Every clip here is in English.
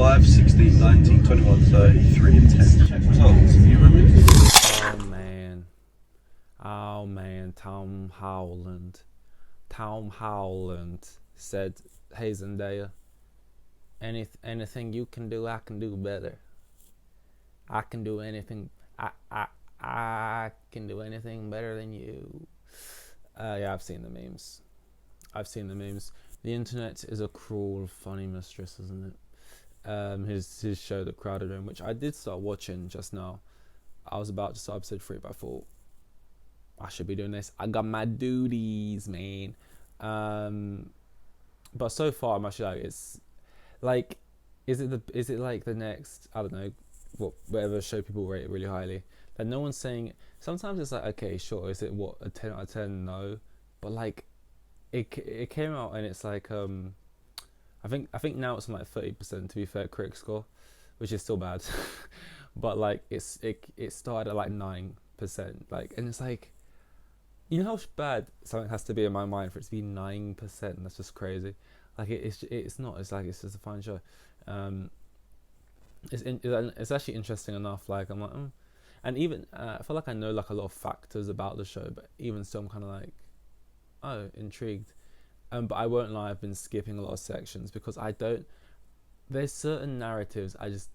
5, 16, 19, 21, 33, and 10. Check results. You remember? Oh man, Tom Holland said, "Hey Zendaya, anything you can do, I can do better. I can do anything. I can do anything better than you." Yeah, I've seen the memes. The internet is a cruel, funny mistress, isn't it? His show, The Crowded Room, which I did start watching just now. I was about to start episode 3, but I thought I should be doing this. I got my duties, man. But so far, I'm actually like, it's like, is it like the next, I don't know, whatever show people rate really highly. Like no one's saying. Sometimes it's like, okay, sure, is it what, a 10 out of 10? No, but like it came out and it's like I think now it's on like 30%, to be fair, critic score, which is still bad. But like it started at like 9%, like, and it's like, you know how bad something has to be in my mind for it to be 9%. That's just crazy. Like it's not. It's like, it's just a fine show. Um, it's actually interesting enough. Like I'm like, and even I feel like I know like a lot of factors about the show, but even still, I'm kind of like, oh, intrigued. But I won't lie, I've been skipping a lot of sections because I don't. There's certain narratives I just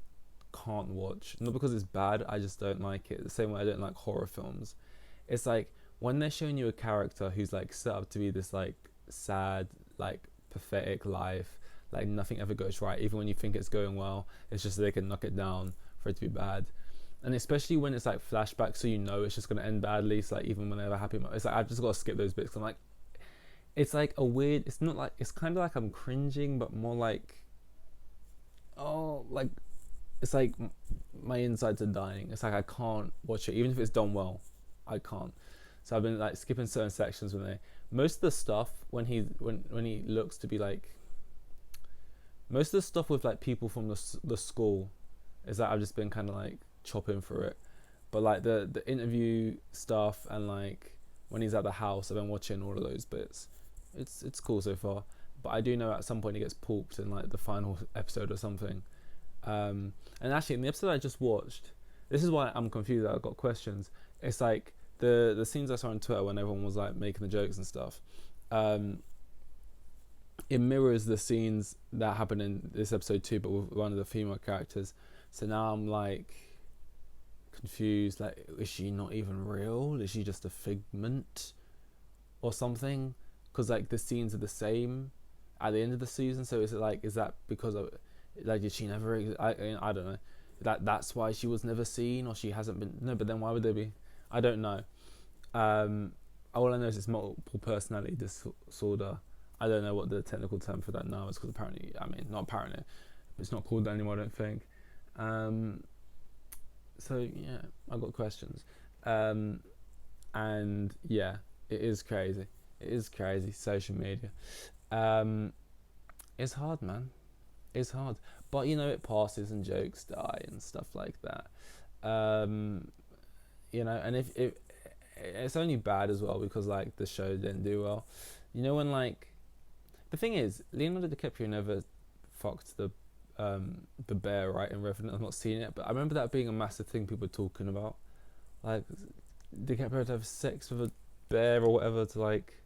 can't watch. Not because it's bad, I just don't like it. The same way I don't like horror films. It's like when they're showing you a character who's like set up to be this like sad, like pathetic life, like nothing ever goes right. Even when you think it's going well, it's just so they can knock it down for it to be bad. And especially when it's like flashbacks, so you know it's just gonna end badly. It's like even when they're happy, it's like I've just got to skip those bits. I'm like, it's like a weird. It's not like, it's kind of like I'm cringing, but more like, oh, like it's like my insides are dying. It's like I can't watch it, even if it's done well. I can't. So I've been like skipping certain sections when they. Most of the stuff when he looks to be like. Most of the stuff with like people from the school, is that I've just been kind of like chopping through it. But like the interview stuff and like when he's at the house, I've been watching all of those bits. It's cool so far. But I do know at some point he gets pulped in like the final episode or something. And actually, in the episode I just watched, this is why I'm confused. I've got questions. It's like the scenes I saw on Twitter when everyone was like making the jokes and stuff. It mirrors the scenes that happen in this episode too, but with one of the female characters. So now I'm like confused. Like, is she not even real? Is she just a figment or something? Because like the scenes are the same at the end of the season. So is it like, is that because of, like, did she never? I don't know. That's why she was never seen, or she hasn't been. No, but then why would they be? I don't know. All I know is it's multiple personality disorder. I don't know what the technical term for that now is, because apparently, I mean, not apparently, it's not called that anymore, I don't think. So yeah, I've got questions. And yeah, it is crazy. It is crazy, social media. It's hard, man. It's hard. But you know, it passes and jokes die and stuff like that. You know, and if it's only bad as well because like the show didn't do well. You know, when like, the thing is, Leonardo DiCaprio never fucked the bear, right, in Revenant. I've not seen it, but I remember that being a massive thing people were talking about. Like, DiCaprio to have sex with a bear or whatever to like,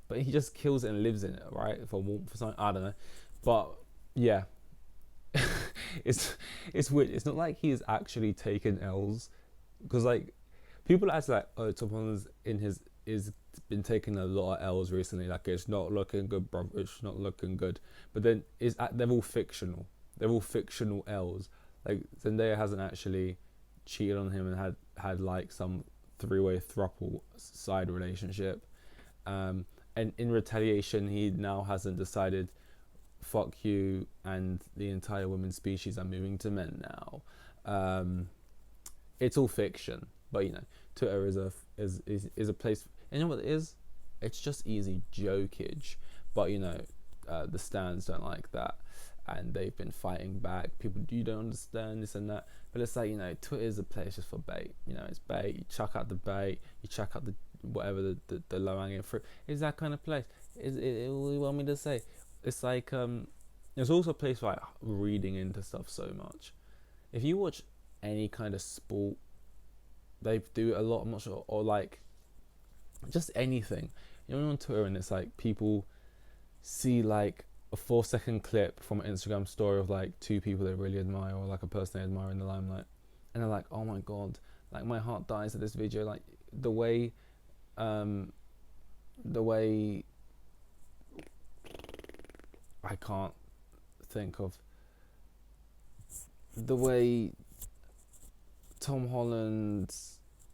but he just kills it and lives in it, right? For warmth or something, I don't know. But yeah, it's weird. It's not like he's actually taken L's, because like people act like, oh, Tom Holland's is been taking a lot of L's recently. Like, it's not looking good, bro. It's not looking good. But then they're all fictional. They're all fictional L's. Like, Zendaya hasn't actually cheated on him and had like some three-way throuple side relationship. And in retaliation, he now hasn't decided, fuck you and the entire women's species are moving to men now. It's all fiction, but you know, Twitter is a place. And you know what it is? It's just easy jokage, but you know, the stands don't like that, and they've been fighting back. People, you don't understand this and that, but it's like, you know, Twitter is a place just for bait. You know, it's bait. You chuck out the bait. You chuck out the whatever the low hanging fruit. It's that kind of place. What do you want me to say? It's like There's also a place for like reading into stuff so much. If you watch any kind of sport, they do a lot. I'm not sure, or like just anything. You know, on Twitter, and it's like people see like a 4 second clip from an Instagram story of like two people they really admire, or like a person they admire in the limelight, and they're like, oh my god, like my heart dies at this video. Like the way, the way I can't think of the way Tom Holland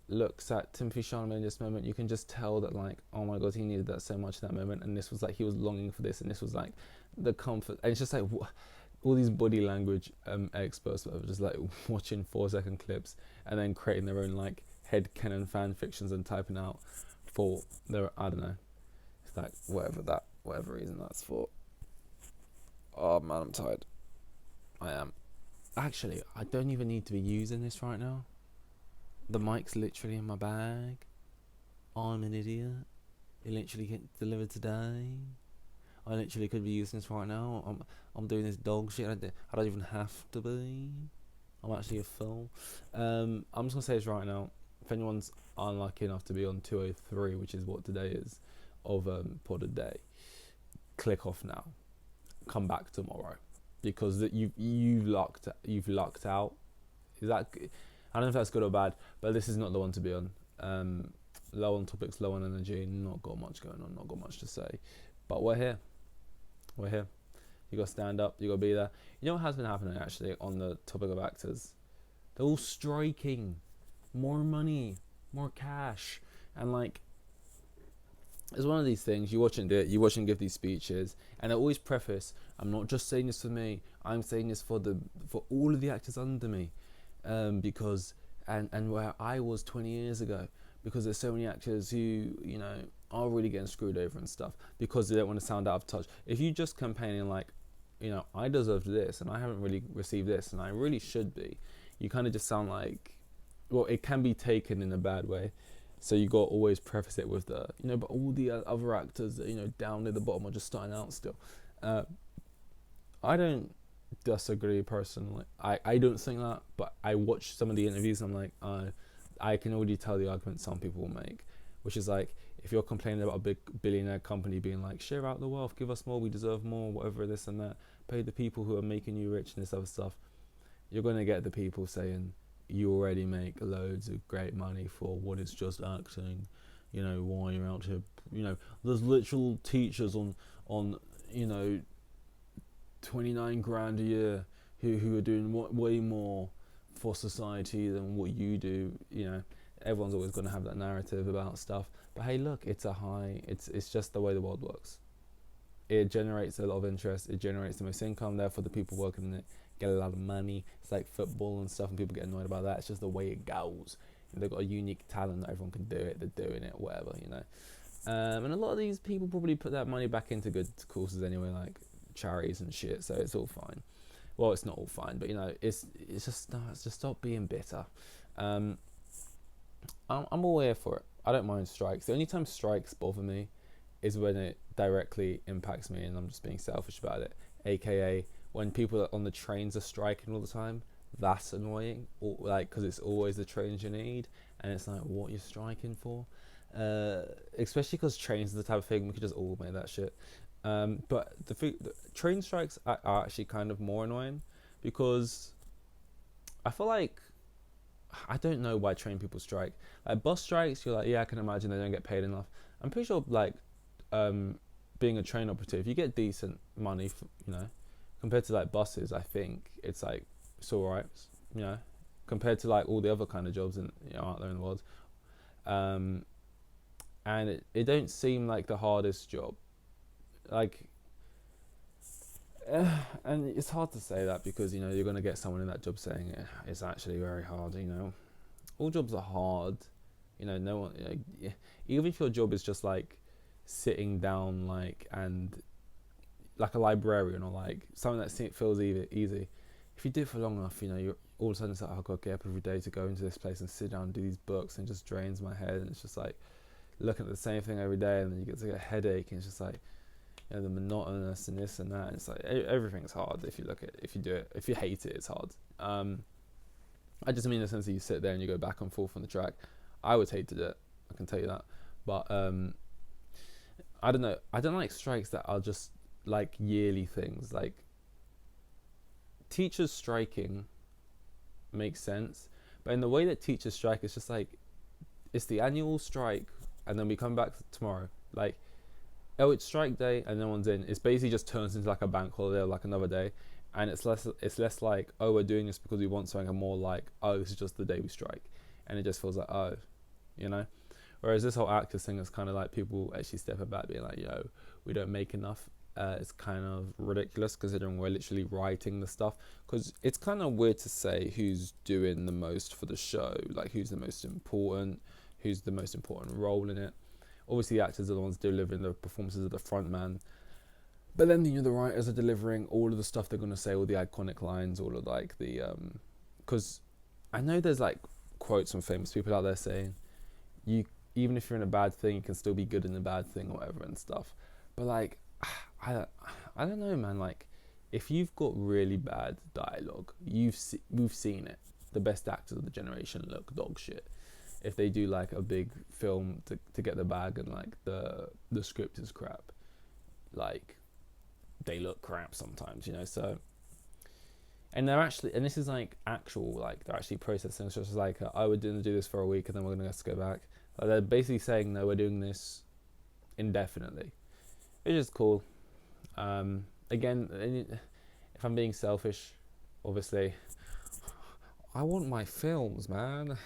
looks at Timothy Chalamet in this moment. You can just tell that like, oh my god, he needed that so much in that moment, and this was like he was longing for this, and this was like the comfort. And it's just like all these body language experts that are just like watching 4 second clips and then creating their own like headcanon fan fictions and typing out for their, I don't know, it's like whatever reason that's for. Oh man, I'm tired. I am. Actually, I don't even need to be using this right now. The mic's literally in my bag. I'm an idiot. It literally gets delivered today. I literally could be using this right now. I'm doing this dog shit. I don't even have to be. I'm actually a fool. I'm just gonna say this right now. If anyone's unlucky enough to be on 203, which is what today is, of pod a day, click off now. Come back tomorrow, because you've lucked out. Is that? I don't know if that's good or bad, but this is not the one to be on. Low on topics, low on energy, not got much going on, not got much to say. But we're here. You got to stand up, you got to be there. You know what has been happening actually on the topic of actors? They're all striking. More money, more cash. And like, it's one of these things, you watch them do it, you watch them give these speeches, and they always preface, I'm not just saying this for me, I'm saying this for all of the actors under me. Because and where I was 20 years ago, because there's so many actors who, you know, are really getting screwed over and stuff because they don't want to sound out of touch. If you just campaigning like, you know, I deserve this and I haven't really received this and I really should be, you kind of just sound like, well, it can be taken in a bad way. So you got to always preface it with the, you know, but all the other actors that, you know, down at the bottom are just starting out still. I don't disagree personally. I don't think that, but I watch some of the interviews and I'm like, I can already tell the argument some people will make, which is like, if you're complaining about a big billionaire company being like, share out the wealth, give us more, we deserve more, whatever, this and that, pay the people who are making you rich and this other stuff, you're going to get the people saying, you already make loads of great money for what is just acting, you know, why you're out here, you know, there's literal teachers on you know, 29 grand a year who are doing way more for society than what you do. You know, everyone's always going to have that narrative about stuff, but hey, look, it's just the way the world works. It generates a lot of interest, it generates the most income, therefore the people working in it get a lot of money. It's like football and stuff, and people get annoyed about that. It's just the way it goes. And they've got a unique talent that everyone can do it, they're doing it, whatever, you know. And a lot of these people probably put that money back into good causes anyway, like charities and shit, so it's all fine. Well, it's not all fine, but you know, it's just stop being bitter. I'm all here for it. I don't mind strikes. The only time strikes bother me is when it directly impacts me and I'm just being selfish about it, aka when people on the trains are striking all the time. That's annoying, or like, because it's always the trains you need, and it's like, what you're striking for? Especially because trains are the type of thing we could just automate that shit. But the train strikes are actually kind of more annoying, because I feel like, I don't know why train people strike. Like bus strikes, you're like, yeah, I can imagine they don't get paid enough. I'm pretty sure like being a train operative, you get decent money for, you know, compared to like buses. I think it's like, it's alright, you know, compared to like all the other kind of jobs in, you know, out there in the world. And it don't seem like the hardest job. Like, and it's hard to say that, because, you know, you're going to get someone in that job saying it's actually very hard. You know, all jobs are hard. You know, no one, you know, even if your job is just like sitting down, like, and like a librarian, or like something that feels easy. If you do it for long enough, you know, you're all of a sudden it's like, oh, I've got to get up every day to go into this place and sit down and do these books, and it just drains my head, and it's just like looking at the same thing every day, and then you get to get a headache, and it's just like, you know, the monotonous and this and that. And it's like everything's hard if you do it. If you hate it, it's hard. I just mean in the sense that you sit there and you go back and forth on the track. I would hate to do it, I can tell you that. But I don't know. I don't like strikes that are just like yearly things. Like teachers striking makes sense, but in the way that teachers strike, it's just like it's the annual strike, and then we come back tomorrow. Like, oh, it's strike day and no one's in. It's basically just turns into like a bank holiday or like another day, and it's less like, oh, we're doing this because we want something, and more like, oh, this is just the day we strike, and it just feels like, oh, you know. Whereas this whole actors thing is kind of like people actually stepping back, being like, yo, we don't make enough. It's kind of ridiculous considering we're literally writing the stuff, because it's kind of weird to say who's doing the most for the show, like who's the most important role in it. Obviously the actors are the ones delivering the performances of the front man, but then the writers are delivering all of the stuff they're going to say, all the iconic lines, all of like the because I know there's like quotes from famous people out there saying even if you're in a bad thing, you can still be good in a bad thing or whatever and stuff. But like, I don't know, man. Like, if you've got really bad dialogue, we've seen it. The best actors of the generation look dog shit. If they do like a big film to get the bag and like the script is crap, like they look crap sometimes, you know. So, and this is like actual, like they're actually processing. It's just like, we're going to do this for a week and then we're going to go back. Like, they're basically saying, no, we're doing this indefinitely. It's just cool. Again, if I'm being selfish, obviously, I want my films, man.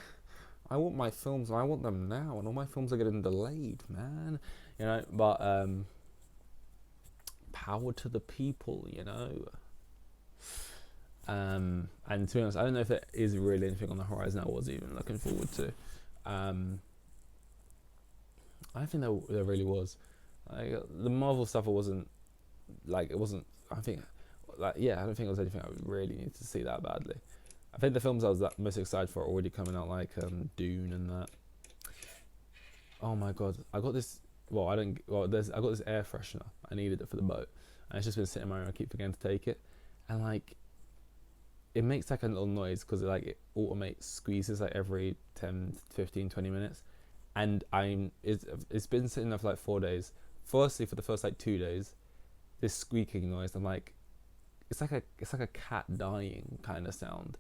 I want my films, and I want them now, and all my films are getting delayed, man. You know, but power to the people, you know. And to be honest, I don't know if there is really anything on the horizon I was even looking forward to. I think there really was. Like, the Marvel stuff, I don't think it was anything I really need to see that badly. I think the films I was most excited for are already coming out, like Dune and that. Oh my god, I got this. I got this air freshener. I needed it for the boat, and it's just been sitting in my room. I keep forgetting to take it, and like, it makes like a little noise because it automates squeezes like every 10, 15, 20 minutes. And it's been sitting there for like 4 days. Firstly, for the first like 2 days, this squeaking noise, I'm like, it's like a cat dying kind of sound.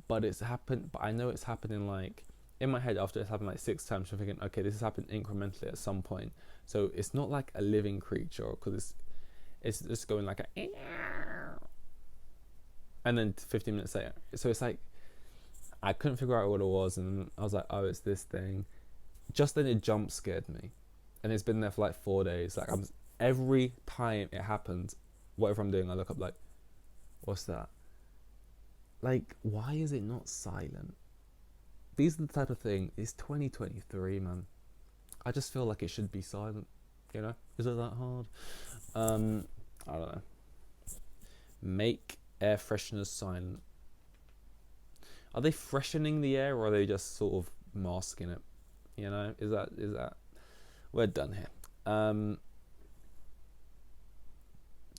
But it's happened, but I know it's happening like in my head after it's happened like 6 times. I'm thinking, okay, this has happened incrementally at some point. So it's not like a living creature, because it's just going like a, and then 15 minutes later. So it's like, I couldn't figure out what it was, and I was like, oh, it's this thing. Just then it jump scared me, and it's been there for like 4 days. Like, every time it happens, whatever I'm doing, I look up like, what's that? Like, why is it not silent? These are the type of thing. It's 2023, man. I just feel like it should be silent. You know? Is it that hard? I don't know. Make air fresheners silent. Are they freshening the air, or are they just sort of masking it? You know, is that? We're done here.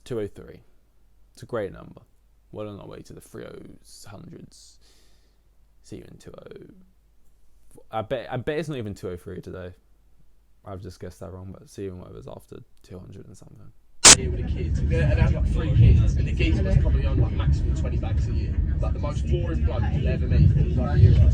203. It's a great number. Well on our way to the 300s. See you in 20. I bet it's not even 203 today. I've just guessed that wrong, but see you in whatever's after 200 and something. Here with the kids, and I had like 3 kids, and the geezer was probably on like maximum 20 bags a year. Like the most boring bloke you'll ever meet, like a hero.